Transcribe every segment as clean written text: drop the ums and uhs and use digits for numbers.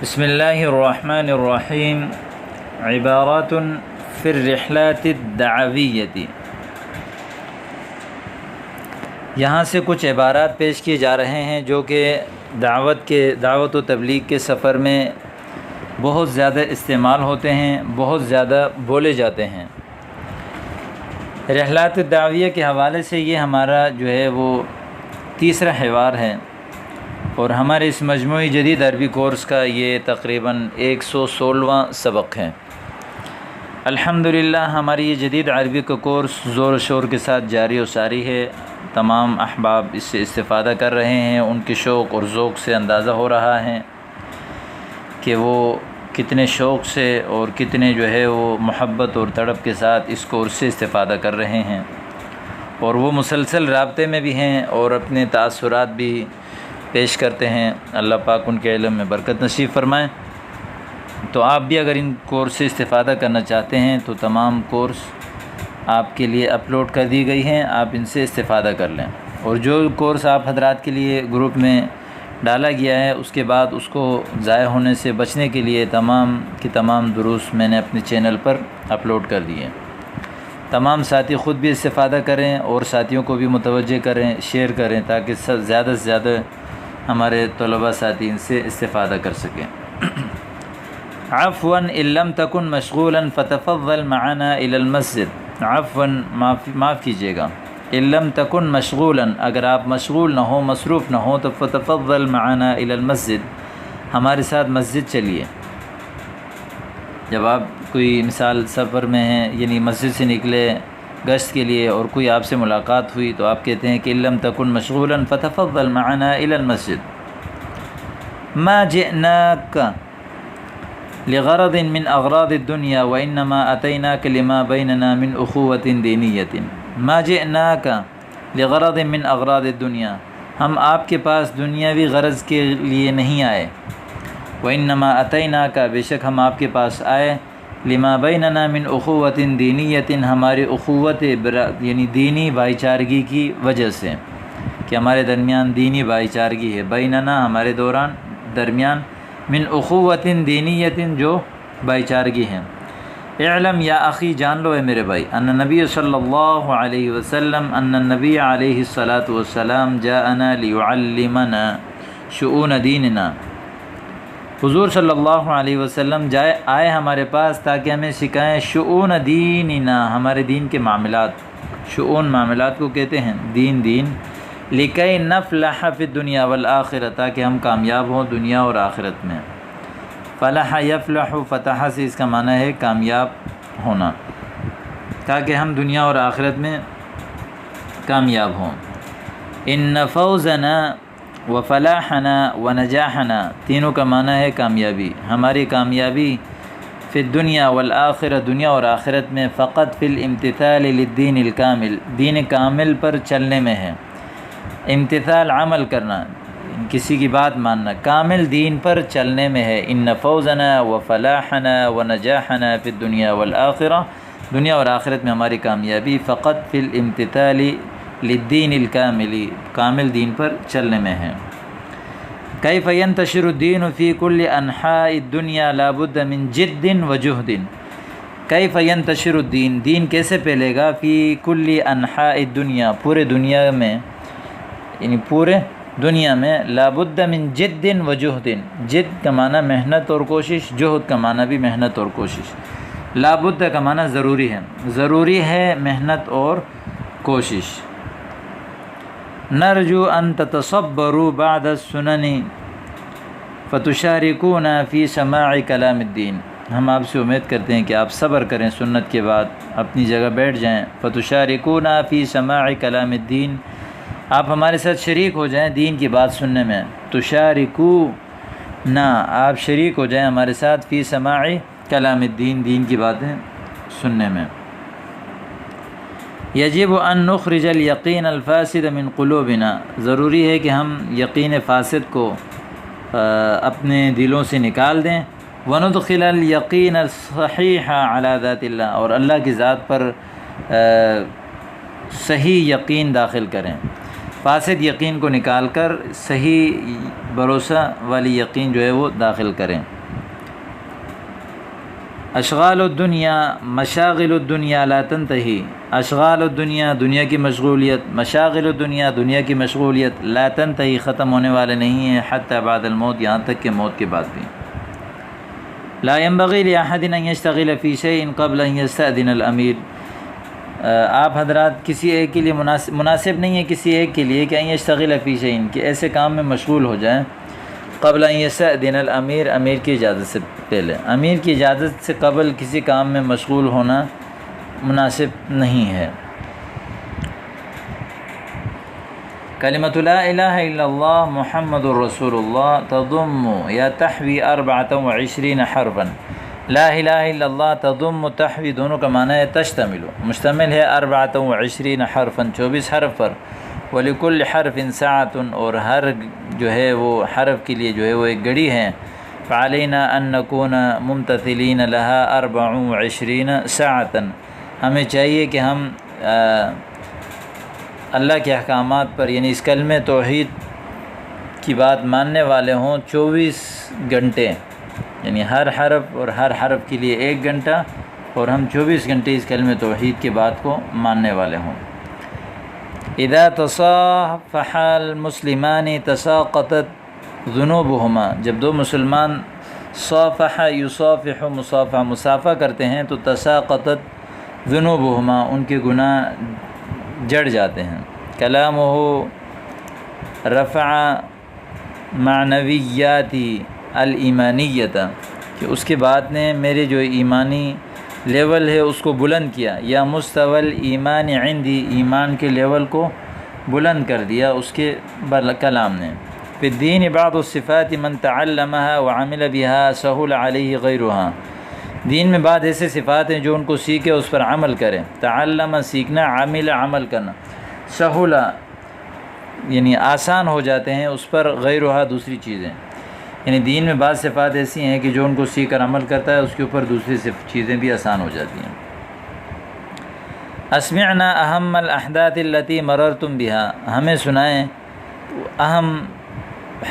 بسم اللہ الرحمن الرحیم عبارات فی الرحلات الدعویۃ۔ یہاں سے کچھ عبارات پیش کیے جا رہے ہیں جو کہ دعوت و تبلیغ کے سفر میں بہت زیادہ استعمال ہوتے ہیں، بہت زیادہ بولے جاتے ہیں۔ رحلات الدعویہ کے حوالے سے یہ ہمارا جو ہے وہ تیسرا حوار ہے، اور ہمارے اس مجموعی جدید عربی کورس کا یہ تقریباً 116واں سبق ہے۔ الحمدللہ ہماری یہ جدید عربی کا کورس زور و شور کے ساتھ جاری و ساری ہے۔ تمام احباب اس سے استفادہ کر رہے ہیں، ان کے شوق اور ذوق سے اندازہ ہو رہا ہے کہ وہ کتنے شوق سے اور کتنے جو ہے وہ محبت اور تڑپ کے ساتھ اس کورس سے استفادہ کر رہے ہیں، اور وہ مسلسل رابطے میں بھی ہیں اور اپنے تاثرات بھی پیش کرتے ہیں۔ اللہ پاک ان کے علم میں برکت نصیب فرمائیں۔ تو آپ بھی اگر ان کورس سے استفادہ کرنا چاہتے ہیں تو تمام کورس آپ کے لیے اپلوڈ کر دی گئی ہیں، آپ ان سے استفادہ کر لیں، اور جو کورس آپ حضرات کے لیے گروپ میں ڈالا گیا ہے اس کے بعد اس کو ضائع ہونے سے بچنے کے لیے تمام کی تمام دروس میں نے اپنے چینل پر اپلوڈ کر دیے ہیں۔ تمام ساتھی خود بھی استفادہ کریں اور ساتھیوں کو بھی متوجہ کریں، شیئر کریں، تاکہ زیادہ سے زیادہ ہمارے طلباء ساتھی ان سے استفادہ کر سکیں۔ عفواً ان لم تکن مشغولا فتفضل معنا الى المسجد۔ عفواً معاف کیجیے گا، ان لم تکن مشغولا، اگر آپ مشغول نہ ہوں، مصروف نہ ہوں، تو فتفضل معنا الى المسجد، ہمارے ساتھ مسجد چلیے۔ جب آپ کوئی مثال سفر میں ہیں، یعنی مسجد سے نکلے گشت کے لیے اور کوئی آپ سے ملاقات ہوئی، تو آپ کہتے ہیں کہ ان لم تکن مشغولا فتفضل معنا الى المسجد۔ ما جئناک لغرض من اغراض الدنيا وانما اتيناك لما بيننا من اخوة دينية۔ ما جئناک لغرض من اغراض الدنيا، ہم آپ کے پاس دنیاوی غرض کے لیے نہیں آئے۔ وانما اتيناك، بے شک ہم آپ کے پاس آئے، لما بیننا من اخوۃ دینیۃ، ہماری اخوت یعنی دینی بھائی چارگی کی وجہ سے، کہ ہمارے درمیان دینی بھائی چارگی ہے۔ بیننا ہمارے درمیان، من اخوۃ دینیۃ جو بھائی چارگی ہے۔ اعلم یا اخی، جان لو اے میرے بھائی، ان نبی صلی اللہ علیہ وسلم، ان نبی علیہ الصلاۃ والسلام جاءنا لیعلمنا شؤون دیننا، حضور صلی اللہ علیہ وسلم آئے ہمارے پاس تاکہ ہمیں سکھائیں شؤون دیننا، ہمارے دین کے معاملات۔ شؤون معاملات کو کہتے ہیں، دین لکی نفلح فی الدنیا والآخرہ، تاکہ ہم کامیاب ہوں دنیا اور آخرت میں۔ فلح یفلح، فتح سے اس کا معنی ہے کامیاب ہونا، تاکہ ہم دنیا اور آخرت میں کامیاب ہوں۔ ان فوزنا وفلاحنا ونجاحنا، تینوں کا معنی ہے کامیابی، ہماری کامیابی فی الدنیا والآخرہ، دنیا اور آخرت میں، فقط فی الامتثال للدین الکامل، دین کامل پر چلنے میں ہے۔ امتثال عمل کرنا، کسی کی بات ماننا، کامل دین پر چلنے میں ہے۔ ان فوزنا وفلاحنا ونجاحنا فی الدنیا والآخرہ، دنیا اور آخرت میں ہماری کامیابی فقط فی الامتثال للدین الکاملی، کامل دین پر چلنے میں ہے۔ کیف ینتشر الدین فی کل انحاء الدنیا لا بد من جد وجہد۔ کیف ینتشر الدین، دین کیسے پھیلے گا، فی کل انحاء الدنیا، پورے دنیا میں، یعنی پورے دنیا میں، لا بد من جد وجہد، جد کا معنی محنت اور کوشش، جہد کا معنی بھی محنت اور کوشش۔ لا بد کا معنی ضروری ہے، ضروری ہے محنت اور کوشش۔ نرجو ان تتصبروا بعد السنن فتشاركون فی سماع کلام الدین، ہم آپ سے امید کرتے ہیں کہ آپ صبر کریں، سنت کے بعد اپنی جگہ بیٹھ جائیں۔ فتشاركون فی سماع کلام الدین، آپ ہمارے ساتھ شریک ہو جائیں دین کی بات سننے میں۔ تشاركون، آپ شریک ہو جائیں ہمارے ساتھ، فی سماع کلام الدین، دین کی باتیں سننے میں۔ یجب ان نخرج الیقین الفاسد من قلوبنا، ضروری ہے کہ ہم یقین فاسد کو اپنے دلوں سے نکال دیں۔ وندخل الیقین الصحیح علی ذات اللہ، اور اللہ کی ذات پر صحیح یقین داخل کریں۔ فاسد یقین کو نکال کر صحیح بھروسہ والی یقین جو ہے وہ داخل کریں۔ اشغال الدنیا مشاغل الدنیا لا تنتہی، اشغال الدنیا دنیا کی مشغولیت، مشاغل الدنیا دنیا کی مشغولیت لا تنتہی ختم ہونے والے نہیں ہیں، حتی بعد الموت یہاں تک کہ موت کے بعد بھی۔ لا ينبغي لأحد أن يشتغل في شيء قبل أن يستأذن الأمير، آپ حضرات کسی ایک کے لیے مناسب نہیں ہے کسی ایک کے لیے کہ ان یشتغل فی شیء کہ ایسے کام میں مشغول ہو جائیں قبل ان یستأذن الامیر، امیر کی اجازت سے پہلے، امیر کی اجازت سے قبل کسی کام میں مشغول ہونا مناسب نہیں ہے۔ کلمۃ لا الہ الا اللہ محمد الرسول اللہ تضم یا تحوی 24 حرفا، لا الہ الا اللہ تضم تحوی دونوں کا معنی ہے تشتمل، مشتمل ہے 24 حرفا 24 حرف پر، وَلِكُلِّ حَرْفٍ سَاعَةٌ اور ہر جو ہے وہ حرف کے لیے جو ہے وہ ایک گھڑی ہے، فَعَلَيْنَا أَن نَّكُونَ مُمْتَثِلِينَ لَهَا 24 سَاعَةً، ہمیں چاہیے کہ ہم اللہ کے احکامات پر یعنی اس کلمہ توحید کی بات ماننے والے ہوں 24 گھنٹے، یعنی ہر حرف اور ہر حرف کے لیے 1 گھنٹہ، اور ہم 24 گھنٹے اس کلمہ توحید کی بات کو ماننے والے ہوں۔ اذا تصافح المسلمان تساقطت ذنوبهما، جب دو مسلمان صافح یصافح مصافحہ مصافحہ کرتے ہیں تو تساقطت ذنوبهما ان کے گناہ جڑ جاتے ہیں۔ کلامہ رفع معنویاتی الایمانیت، کہ اس کے بعد نے میرے جو ایمانی لیول ہے اس کو بلند کیا، یا مستوی الایمان عندی ایمان کے لیول کو بلند کر دیا اس کے کلام نے۔ فی الدین بعض الصفات من تعلمها وعمل بها سهل علیہ غیرها، دین میں بعض ایسے صفات ہیں جو ان کو سیکھے اس پر عمل کرے، تعلم سیکھنا، عمل عمل کرنا، سہل یعنی آسان ہو جاتے ہیں اس پر، غیرها دوسری چیزیں، یعنی دین میں بعض صفات ایسی ہیں کہ جو ان کو سیکھ کر عمل کرتا ہے اس کے اوپر دوسری چیزیں بھی آسان ہو جاتی ہیں۔ اسمعنا اہم الاحداث التي مررتم بها، ہمیں سنائیں اہم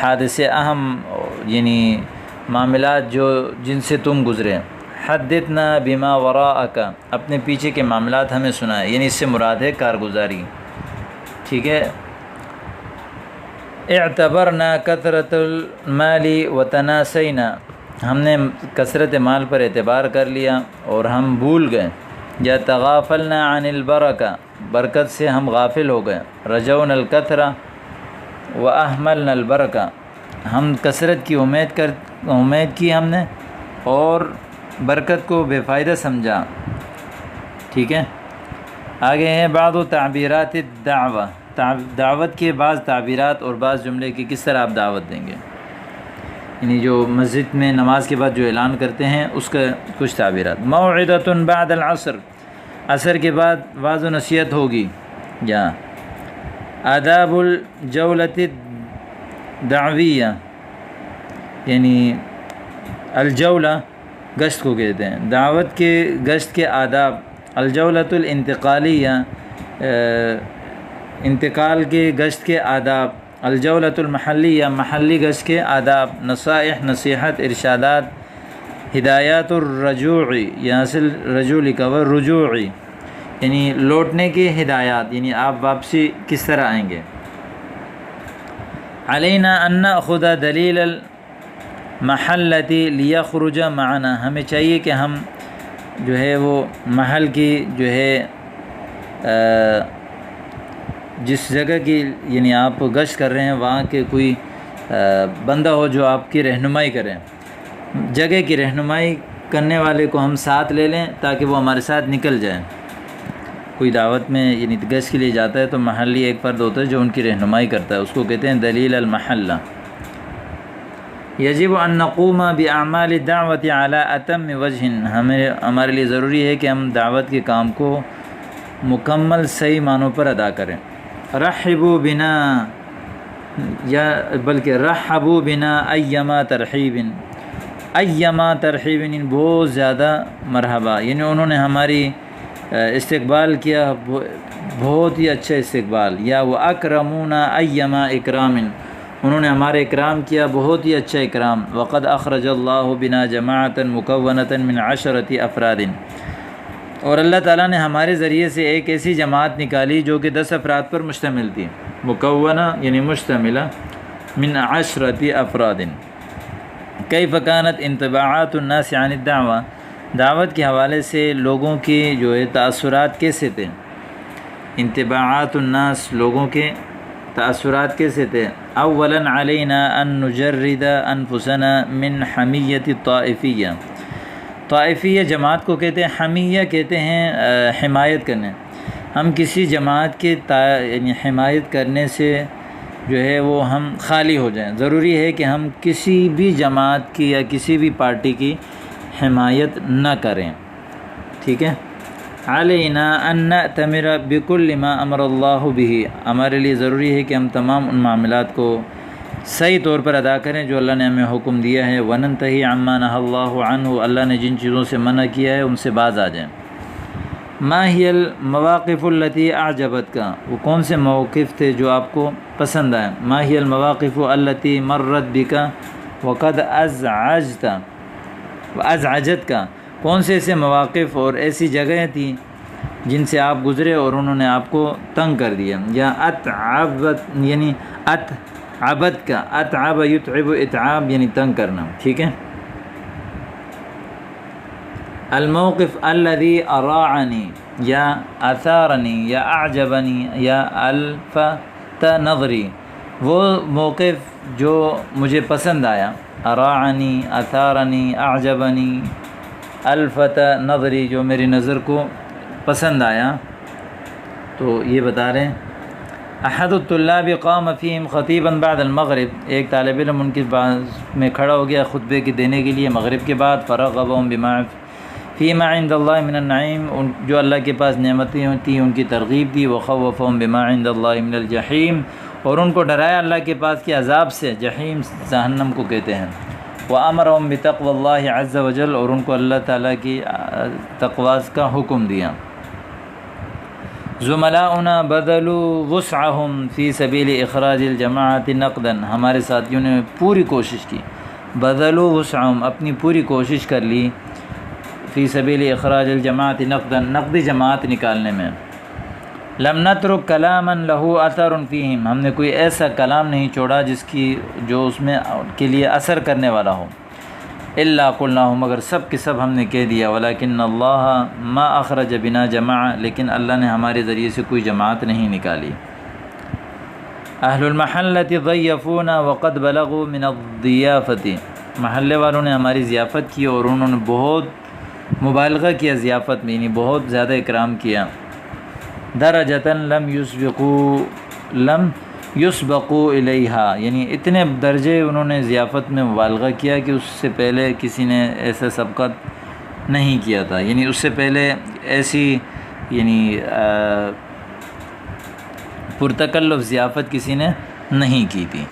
حادثے، اہم یعنی معاملات جو جن سے تم گزرے۔ حدثنا بما وراءک، اپنے پیچھے کے معاملات ہمیں سنائیں، یعنی اس سے مراد ہے کارگزاری، ٹھیک ہے۔ اعتبرنا کثرت المال وتناسینا، ہم نے کثرت مال پر اعتبار کر لیا اور ہم بھول گئے۔ یا تغافلنا عن البرکہ، برکت سے ہم غافل ہو گئے۔ رجونا الکثرہ واہملنا البرکہ، ہم کثرت کی امید کی ہم نے اور برکت کو بے فائدہ سمجھا، ٹھیک ہے۔ آگے ہیں بعض تعبیرات الدعوہ، دعوت کے بعض تعبیرات اور بعض جملے کی کس طرح آپ دعوت دیں گے، یعنی جو مسجد میں نماز کے بعد جو اعلان کرتے ہیں اس کا کچھ تعبیرات۔ موعظۃ بعد العصر، عصر کے بعد وعظ و نصیحت ہوگی۔ یا آداب الجولۃ الدعویہ، یعنی الجولہ گشت کو کہتے ہیں، دعوت کے گشت کے آداب۔ الجولۃ الانتقالیہ، انتقال کے گشت کے آداب۔ الجولۃ المحلیہ، محلی گشت کے آداب۔ نصائح نصیحت، ارشادات۔ ہدایات الرجوع، یہاں سے رجوع لکھا ہوا رجوع یعنی لوٹنے کی ہدایات، یعنی آپ واپسی کس طرح آئیں گے۔ علینا ان ناخذ دلیل المحلۃ لیخرج معنا، ہمیں چاہیے کہ ہم جو ہے وہ محل کی جو ہے جس جگہ کی یعنی آپ گشت کر رہے ہیں وہاں کے کوئی بندہ ہو جو آپ کی رہنمائی کرے، جگہ کی رہنمائی کرنے والے کو ہم ساتھ لے لیں تاکہ وہ ہمارے ساتھ نکل جائیں۔ کوئی دعوت میں یعنی گشت کے لیے جاتا ہے تو محلی ایک فرد ہوتا ہے جو ان کی رہنمائی کرتا ہے، اس کو کہتے ہیں دلیل المحلہ۔ یجب ان نقوم باعمال الدعوت علی اتم وجہ، ہمارے لیے ضروری ہے کہ ہم دعوت کے کام کو مکمل صحیح معنوں پر ادا کریں۔ رحبوا بنا، یا بلکہ رحبوا بنا ایما ترحیب، ایما ترحیب بہت زیادہ مرحبا، یعنی انہوں نے ہماری استقبال کیا بہت ہی اچھا استقبال، یا وہ اکرمون ایما اکرام، انہوں نے ہمارے اکرام کیا بہت ہی اچھا اکرام۔ وقد اخرج اللہ بنا جماعتا مکونتا من 10 افراد، اور اللہ تعالیٰ نے ہمارے ذریعے سے ایک ایسی جماعت نکالی جو کہ 10 افراد پر مشتمل تھی، مکونہ یعنی مشتملہ، من 10 افراد۔ کیف کانت انطباعات الناس عن الدعوہ، دعوت کے حوالے سے لوگوں کے جو ہے تاثرات کیسے تھے؟ انطباعات الناس، لوگوں کے تاثرات کیسے تھے؟ اولا علینا ان نجرد انفسنا من حمیت الطائفیہ، طائفیہ جماعت کو کہتے ہیں، حمیہ کہتے ہیں حمایت کرنے، ہم کسی جماعت کے یعنی حمایت کرنے سے جو ہے وہ ہم خالی ہو جائیں۔ ضروری ہے کہ ہم کسی بھی جماعت کی یا کسی بھی پارٹی کی حمایت نہ کریں، ٹھیک ہے۔ علینا ان نأتمر بکل ما امر اللہ بہ، ہمارے لیے ضروری ہے کہ ہم تمام ان معاملات کو صحیح طور پر ادا کریں جو اللہ نے ہمیں حکم دیا ہے۔ وننتہی عما نہی اللہ عنہ، اللہ نے جن چیزوں سے منع کیا ہے ان سے باز آ جائیں۔ ما ہی المواقف التی اعجبت کا، وہ کون سے موقف تھے جو آپ کو پسند آئے؟ ما ہی المواقف التی مرت بک وقد ازعجت کا، کون سے ایسے مواقف اور ایسی جگہیں تھیں جن سے آپ گزرے اور انہوں نے آپ کو تنگ کر دیا؟ یا اتعبت یعنی اتعبت کا، اتعب یتعب اتعاب یعنی تنگ کرنا، ٹھیک ہے۔ الموقف الذي اراعنی یا اثارنی یا اعجبنی یا الفت نظری، وہ موقف جو مجھے پسند آیا، اراعنی، اثارنی، اعجبنی، الفت نظری، جو میری نظر کو پسند آیا، تو یہ بتا رہے ہیں۔ احد الطلاب قام فیہم خطیبا بعد المغرب، ایک طالب علم ان کے بعد میں کھڑا ہو گیا خطبے کے دینے کے لیے مغرب کے بعد۔ فرغبہم بما فیما عند اللہ من النعیم، جو اللہ کے پاس نعمتیں ہوتی ان کی ترغیب دی۔ وخوفہم بما عند اللہ من الجحیم، اور ان کو ڈرایا اللہ کے پاس کے عذاب سے، جحیم جہنم کو کہتے ہیں۔ وَأَمَرَهُمْ بِتَقْوَى اللَّهِ عَزَّ وَجَلَّ، اور ان کو اللہ تعالیٰ کی تقویٰ کا حکم دیا۔ زملاؤنا بذلوا وسعهم فی سبیل اخراج الجماعت نقدا، ہمارے ساتھیوں نے پوری کوشش کی، بذلوا وسعهم اپنی پوری کوشش کر لی، فی سبیل اخراج الجماعت نقدا نقدی جماعت نکالنے میں۔ لم نترک کلاما له اثر فیہم، ہم نے کوئی ایسا کلام نہیں چھوڑا جو اس میں کے لیے اثر کرنے والا ہو۔ الا قلناہ، مگر سب کے سب ہم نے کہہ دیا۔ ولکن اللہ ما اخرج بنا جماعہ، لیکن اللہ نے ہمارے ذریعے سے کوئی جماعت نہیں نکالی۔ اہل المحلۃ ضیفونا وقد بلغوا من الضیافۃ، محلے والوں نے ہماری ضیافت کی اور انہوں نے بہت مبالغہ کیا ضیافت میں، یعنی بہت زیادہ اکرام کیا۔ درجتاً لم یسبقوا الیہا، یعنی اتنے درجے انہوں نے ضیافت میں مبالغہ کیا کہ اس سے پہلے کسی نے ایسا سبقت نہیں کیا تھا، یعنی اس سے پہلے ایسی یعنی پرتکلف ضیافت کسی نے نہیں کی تھی۔